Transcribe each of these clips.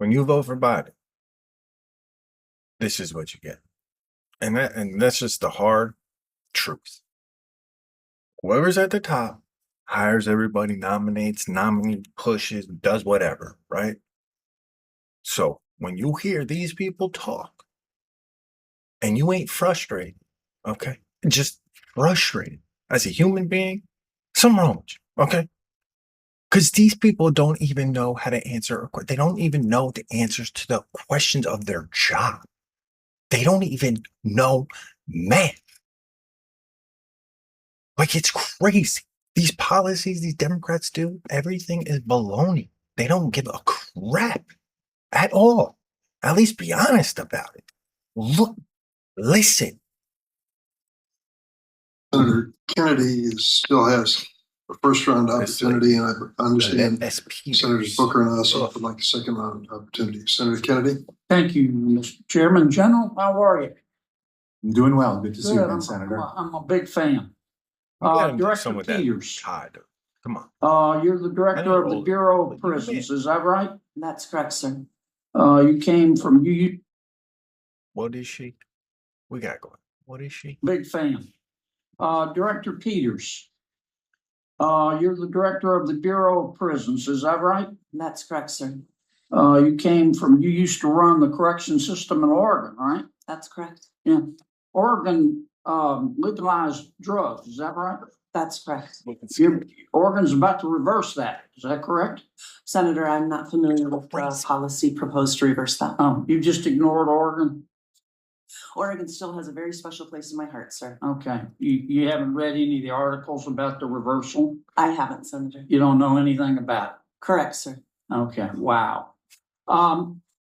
when you vote for Biden, this is what you get. And that's just the hard truth. Whoever's at the top hires everybody, nominates, pushes, does whatever, right? So when you hear these people talk and you ain't frustrated, okay, just frustrated as a human being, something wrong with you, okay? Because these people don't even know how to answer. They don't even know the answers to the questions of their job. They don't even know math. Like, it's crazy. These policies these Democrats do, everything is baloney. They don't give a crap at all. At least be honest about it. Look, listen. Senator Kennedy still has a first round opportunity, and I understand Senators Booker and I also would like a second round opportunity. Senator Kennedy. Thank you, Mr. Chairman. General, how are you? I'm doing well. Good to see you again, Senator. I'm a big fan. Director Peters. Come on. You're the director of the Bureau of Prisons, is that right? That's correct, sir. You came from you. What is she? We got going. What is she? Big fan. Director Peters. You're the director of the Bureau of Prisons, is that right? That's correct, sir. You used to run the correction system in Oregon, right? That's correct. Yeah. Oregon legalized drugs, is that right? That's correct. Oregon's about to reverse that, is that correct? Senator, I'm not familiar with the policy proposed to reverse that. You just ignored Oregon? Oregon still has a very special place in my heart, sir. Okay. You haven't read any of the articles about the reversal? I haven't, Senator. You don't know anything about it? Correct, sir. Okay. Wow.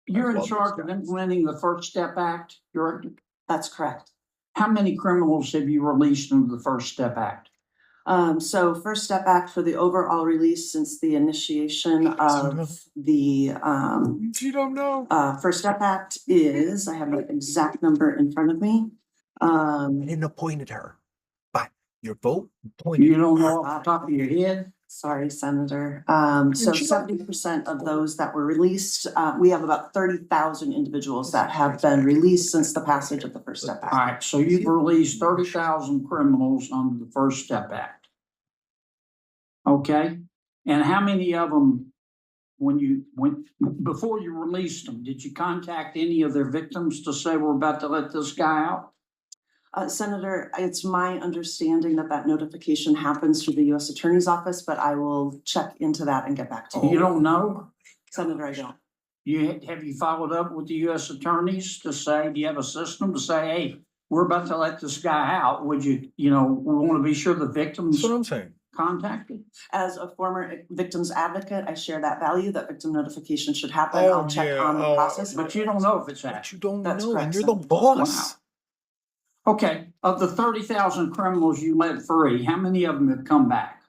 You're in charge of implementing the First Step Act, Director? That's correct. How many criminals have you released under the First Step Act? So First Step Act for the overall release since the initiation of the You don't know. First Step Act is, I have the exact number in front of me. I didn't appointed her, but your vote appointed. You don't know off the top of your head? Sorry, Senator. So 70% of those that were released, we have about 30,000 individuals that have been released since the passage of the First Step Act. All right, so you've released 30,000 criminals under the First Step Act. Okay, and how many of them, before you released them, did you contact any of their victims to say we're about to let this guy out? Senator, it's my understanding that notification happens through the U.S. Attorney's Office, but I will check into that and get back to you. You don't know? Senator, I don't. Have you followed up with the U.S. attorneys to say, do you have a system to say, hey, we're about to let this guy out? Would we want to be sure the victims That's what I'm saying. contacted? As a former victims advocate, I share that value that victim notification should happen. I'll check on the process. But you don't know if it's happened. You don't That's know, correct, and you're the Senator. boss. Wow. Okay, of the 30,000 criminals you let free, how many of them have come back?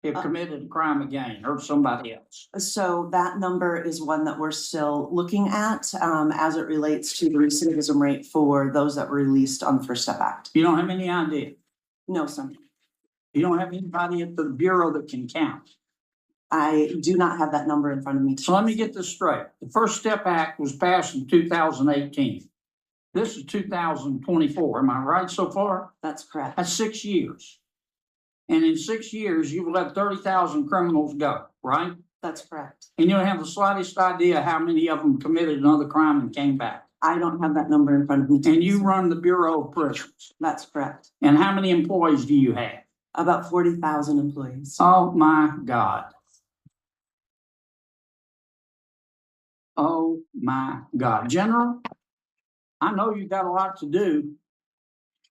Have committed a crime again, or somebody else? So that number is one that we're still looking at as it relates to the recidivism rate for those that were released on the First Step Act. You don't have any idea? No, Senator. You don't have anybody at the Bureau that can count? I do not have that number in front of me. So let me get this straight. The First Step Act was passed in 2018. This is 2024. Am I right so far? That's correct. That's 6 years. And in 6 years, you will let 30,000 criminals go, right? That's correct. And you don't have the slightest idea how many of them committed another crime and came back. I don't have that number in front of me. And you run the Bureau of Prisons. That's correct. And how many employees do you have? About 40,000 employees. Oh my God. Oh my God. General, I know you got a lot to do,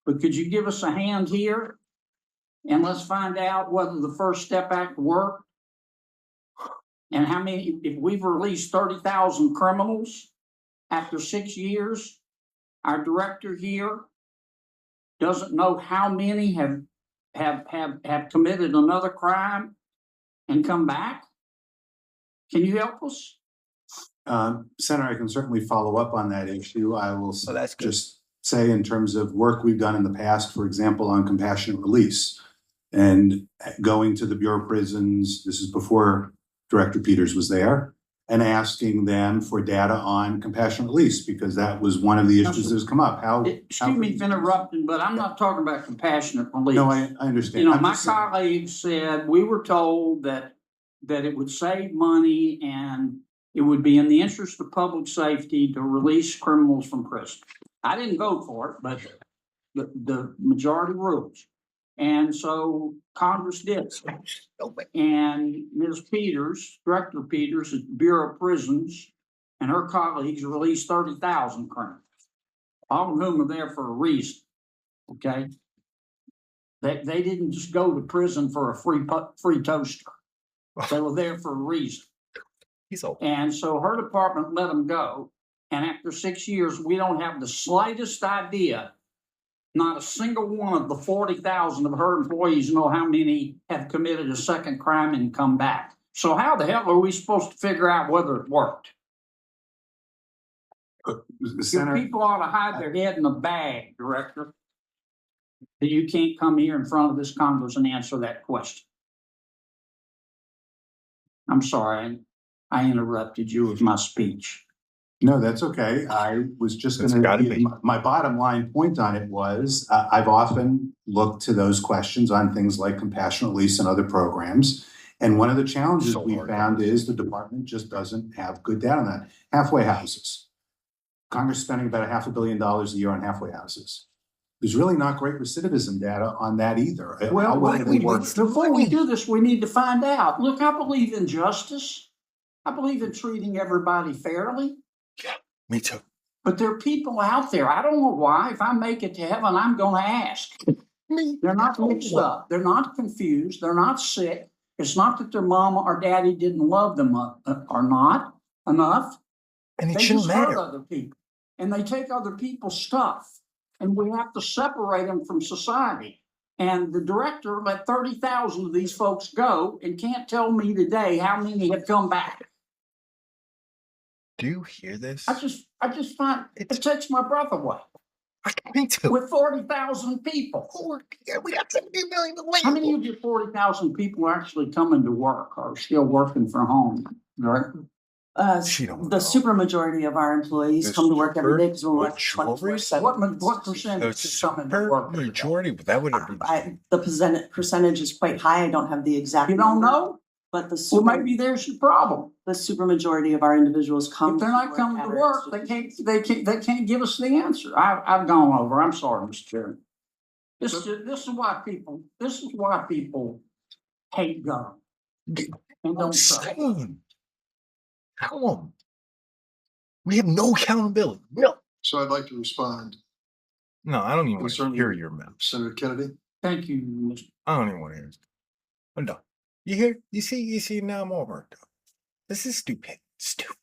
but could you give us a hand here? And let's find out whether the First Step Act worked. And how many, if we've released 30,000 criminals after 6 years, our director here doesn't know how many have committed another crime and come back? Can you help us? Senator, I can certainly follow up on that issue. I will that's good. just say in terms of work we've done in the past, for example, on compassionate release and going to the Bureau of Prisons, this is before Director Peters was there, and asking them for data on compassionate release, because that was one of the issues that's come up. Excuse me for interrupting, but I'm not talking about compassionate release. No, I understand. You know, I'm my just saying- colleagues said, we were told that it would save money and it would be in the interest of public safety to release criminals from prison. I didn't vote for it, but the majority rules. And so Congress did. And Ms. Peters, Director Peters at the Bureau of Prisons, and her colleagues released 30,000 criminals, all of whom are there for a reason. Okay? They didn't just go to prison for a free toaster. They were there for a reason. And so her department let them go. And after 6 years, we don't have the slightest idea. Not a single one of the 40,000 of her employees know how many have committed a second crime and come back. So how the hell are we supposed to figure out whether it worked? Your people ought to hide their head in a bag, Director. That you can't come here in front of this Congress and answer that question. I'm sorry, I interrupted you with my speech. No, that's okay. I was just It's gotta be. my bottom line point on it was, I've often looked to those questions on things like compassionate release and other programs. And one of the challenges So we hard. found is the department just doesn't have good data on that. Halfway houses. Congress is spending about $500 million a year on halfway houses. There's really not great recidivism data on that either. Well, before we do do this, we need to find out. Look, I believe in justice. I believe in treating everybody fairly. Me too. But there are people out there, I don't know why, if I make it to heaven, I'm gonna ask. They're not mixed up, they're not confused, they're not sick. It's not that their mama or daddy didn't love them or not enough. And it They shouldn't just hurt matter. other people. And they take other people's stuff. And we have to separate them from society. And the director let 30,000 of these folks go and can't tell me today how many have come back. Do you hear this? I just find it takes my breath away. Me too. With 40,000 people. We got 70 million to How many of your 40,000 people are actually coming to work or still working from home? Right? She don't The know. supermajority of our employees The come to work every day because we work supermajority? 24/7. What percentage is coming to Per work? every day? majority, but that would have been. The percentage is quite high. I don't have the exact. You don't number, know? But Well, maybe there's your problem. the supermajority of our individuals come. If they're not coming to work, they can't give us the answer. I've gone over. I'm sorry, Mr. Chairman. This is why people hate government. And don't trust it. Insane. Come on. We have no accountability. No. So I'd like to respond. No, I don't even want to Concerning- hear your mouth. Senator Kennedy, Thank you, Mr. I don't even want to hear it. I'm done. You hear? You see, now I'm all worked up. This is stupid. Stupid.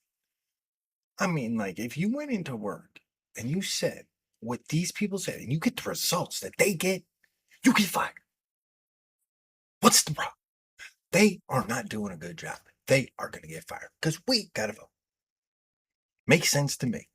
I mean, like, if you went into work and you said what these people said and you get the results that they get, you get fired. What's the problem? They are not doing a good job. They are going to get fired because we got to vote. Makes sense to me.